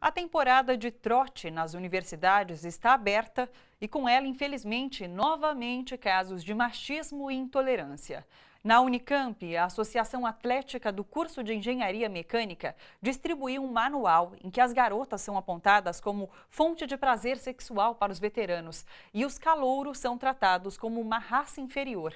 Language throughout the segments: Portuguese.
A temporada de trote nas universidades está aberta e, com ela, infelizmente, novamente casos de machismo e intolerância. Na Unicamp, a Associação Atlética do Curso de Engenharia Mecânica distribuiu um manual em que as garotas são apontadas como fonte de prazer sexual para os veteranos e os calouros são tratados como uma raça inferior.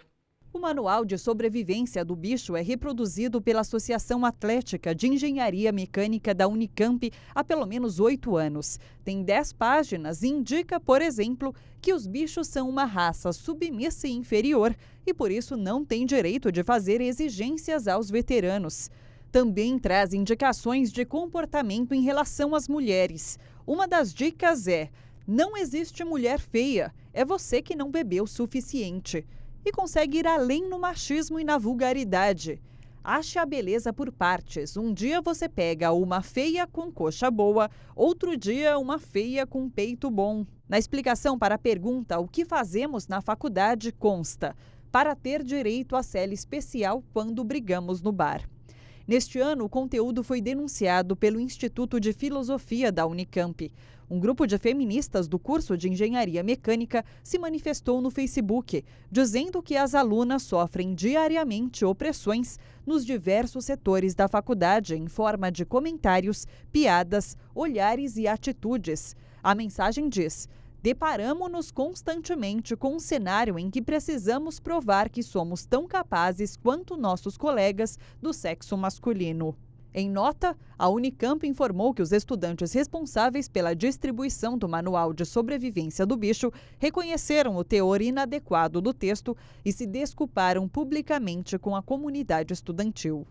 O Manual de Sobrevivência do Bicho é reproduzido pela Associação Atlética de Engenharia Mecânica da Unicamp há pelo menos 8 anos. Tem 10 páginas e indica, por exemplo, que os bichos são uma raça submissa e inferior e, por isso, não têm direito de fazer exigências aos veteranos. Também traz indicações de comportamento em relação às mulheres. Uma das dicas é: não existe mulher feia, é você que não bebeu o suficiente. E consegue ir além no machismo e na vulgaridade. Ache a beleza por partes. Um dia você pega uma feia com coxa boa, outro dia uma feia com peito bom. Na explicação para a pergunta "O que fazemos na faculdade?" consta: para ter direito à cela especial quando brigamos no bar. Neste ano, o conteúdo foi denunciado pelo Instituto de Filosofia da Unicamp. Um grupo de feministas do curso de Engenharia Mecânica se manifestou no Facebook, dizendo que as alunas sofrem diariamente opressões nos diversos setores da faculdade em forma de comentários, piadas, olhares e atitudes. A mensagem diz: deparamo-nos constantemente com um cenário em que precisamos provar que somos tão capazes quanto nossos colegas do sexo masculino. Em nota, a Unicamp informou que os estudantes responsáveis pela distribuição do Manual de Sobrevivência do Bicho reconheceram o teor inadequado do texto e se desculparam publicamente com a comunidade estudantil.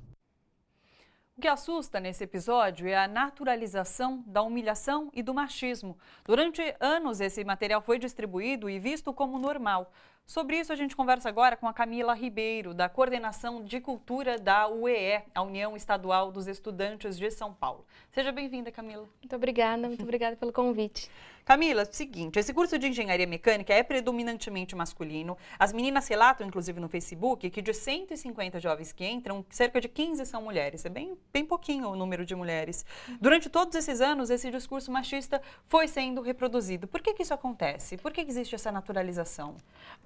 O que assusta nesse episódio é a naturalização da humilhação e do machismo. Durante anos, esse material foi distribuído e visto como normal. Sobre isso, a gente conversa agora com a Camila Ribeiro, da Coordenação de Cultura da UEE, a União Estadual dos Estudantes de São Paulo. Seja bem-vinda, Camila. Muito obrigada pelo convite. Camila, seguinte, esse curso de engenharia mecânica é predominantemente masculino. As meninas relatam, inclusive no Facebook, que de 150 jovens que entram, cerca de 15 são mulheres. É bem pouquinho o número de mulheres. Durante todos esses anos, esse discurso machista foi sendo reproduzido. Por que isso acontece? Por que existe essa naturalização?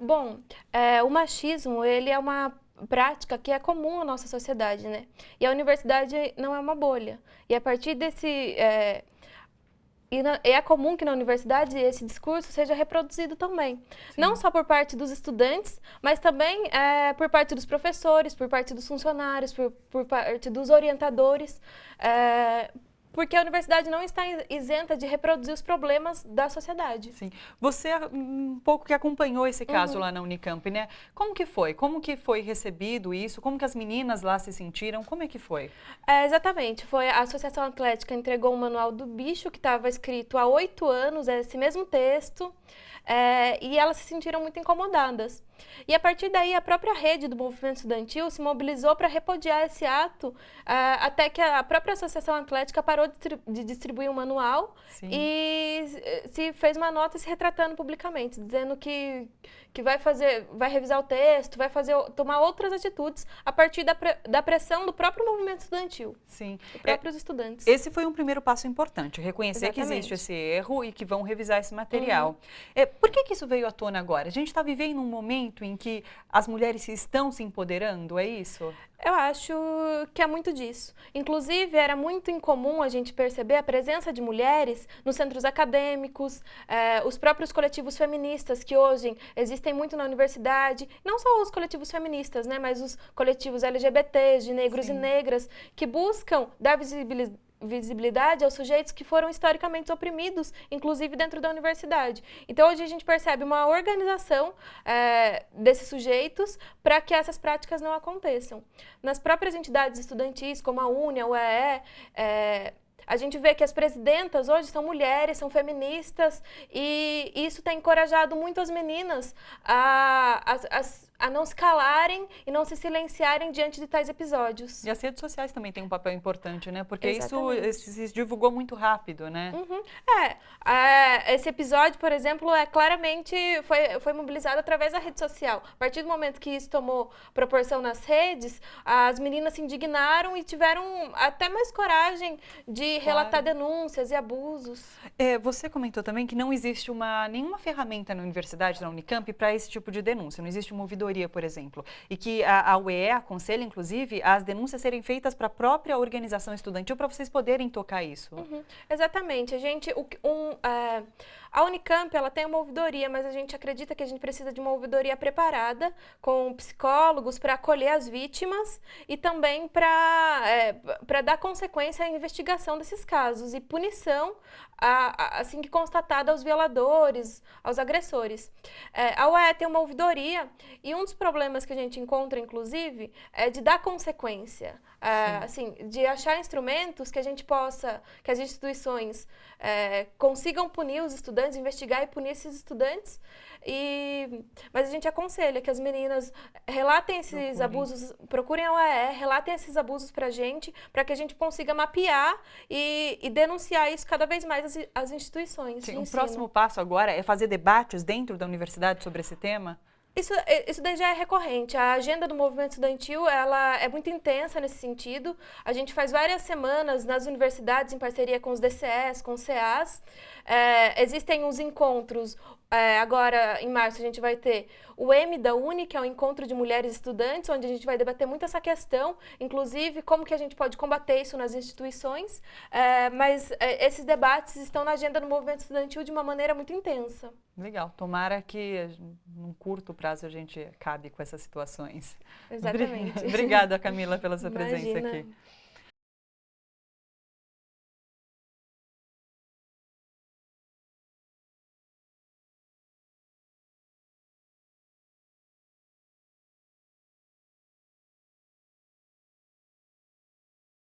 Bom, o machismo, ele é uma prática que é comum à nossa sociedade, né? E a universidade não é uma bolha. E a partir desse... é comum que na universidade esse discurso seja reproduzido também. Sim. Não só por parte dos estudantes, mas também por parte dos professores, por parte dos funcionários, por parte dos orientadores, porque a universidade não está isenta de reproduzir os problemas da sociedade. Sim. Você um pouco que acompanhou esse caso lá na Unicamp, né? Como que foi? Como que foi recebido isso? Como que as meninas lá se sentiram? Como é que foi? Exatamente. Foi a Associação Atlética entregou o Manual do Bicho, que estava escrito há 8 anos, esse mesmo texto, e elas se sentiram muito incomodadas. E a partir daí, a própria rede do movimento estudantil se mobilizou para repudiar esse ato, até que a própria Associação Atlética parou de distribuir o manual. Sim. E se fez uma nota se retratando publicamente, dizendo que vai revisar o texto, tomar outras atitudes a partir da pressão do próprio movimento estudantil. Sim. Dos próprios estudantes. Esse foi um primeiro passo importante, reconhecer Exatamente. Que existe esse erro e que vão revisar esse material. Por que isso veio à tona agora? A gente está vivendo um momento em que as mulheres estão se empoderando, é isso? Eu acho que é muito disso. Inclusive, era muito incomum a gente perceber a presença de mulheres nos centros acadêmicos, os próprios coletivos feministas que hoje existem muito na universidade, não só os coletivos feministas, né, mas os coletivos LGBTs, de negros Sim. e negras, que buscam dar visibilidade aos sujeitos que foram historicamente oprimidos, inclusive dentro da universidade. Então, hoje a gente percebe uma organização desses sujeitos para que essas práticas não aconteçam. Nas próprias entidades estudantis, como a UNE, a UEE, a gente vê que as presidentas hoje são mulheres, são feministas, e isso tem encorajado muito as meninas a a não se calarem e não se silenciarem diante de tais episódios. E as redes sociais também têm um papel importante, né? Porque Exatamente. isso se divulgou muito rápido, né? Esse episódio, por exemplo, claramente foi mobilizado através da rede social. A partir do momento que isso tomou proporção nas redes, as meninas se indignaram e tiveram até mais coragem de relatar denúncias e abusos. Você comentou também que não existe nenhuma ferramenta na universidade, na Unicamp, para esse tipo de denúncia. Não existe uma ouvidoria, por exemplo. E que a UEE aconselha, inclusive, as denúncias serem feitas para a própria organização estudantil para vocês poderem tocar isso. Exatamente. A Unicamp, ela tem uma ouvidoria, mas a gente acredita que a gente precisa de uma ouvidoria preparada, com psicólogos para acolher as vítimas e também para dar consequência à investigação desses casos e punição, assim que constatada, aos violadores, aos agressores. A UEE tem uma ouvidoria e um dos problemas que a gente encontra, inclusive, é de dar consequência, assim, de achar instrumentos que que as instituições consigam punir os estudantes, investigar e punir esses estudantes, mas a gente aconselha que as meninas relatem esses abusos, procurem a UEE, relatem esses abusos para que a gente consiga mapear e denunciar isso cada vez mais às instituições. Sim, o próximo passo agora é fazer debates dentro da universidade sobre esse tema? Isso daí já é recorrente. A agenda do movimento estudantil, ela é muito intensa nesse sentido. A gente faz várias semanas nas universidades em parceria com os DCEs, com os CAs. Existem uns encontros. Agora, em março, a gente vai ter o M da Uni, que é o Encontro de Mulheres Estudantes, onde a gente vai debater muito essa questão, inclusive como que a gente pode combater isso nas instituições. Mas esses debates estão na agenda do movimento estudantil de uma maneira muito intensa. Legal. Tomara que num curto prazo a gente acabe com essas situações. Exatamente. Obrigada, Camila, pela sua presença Imagina. aqui.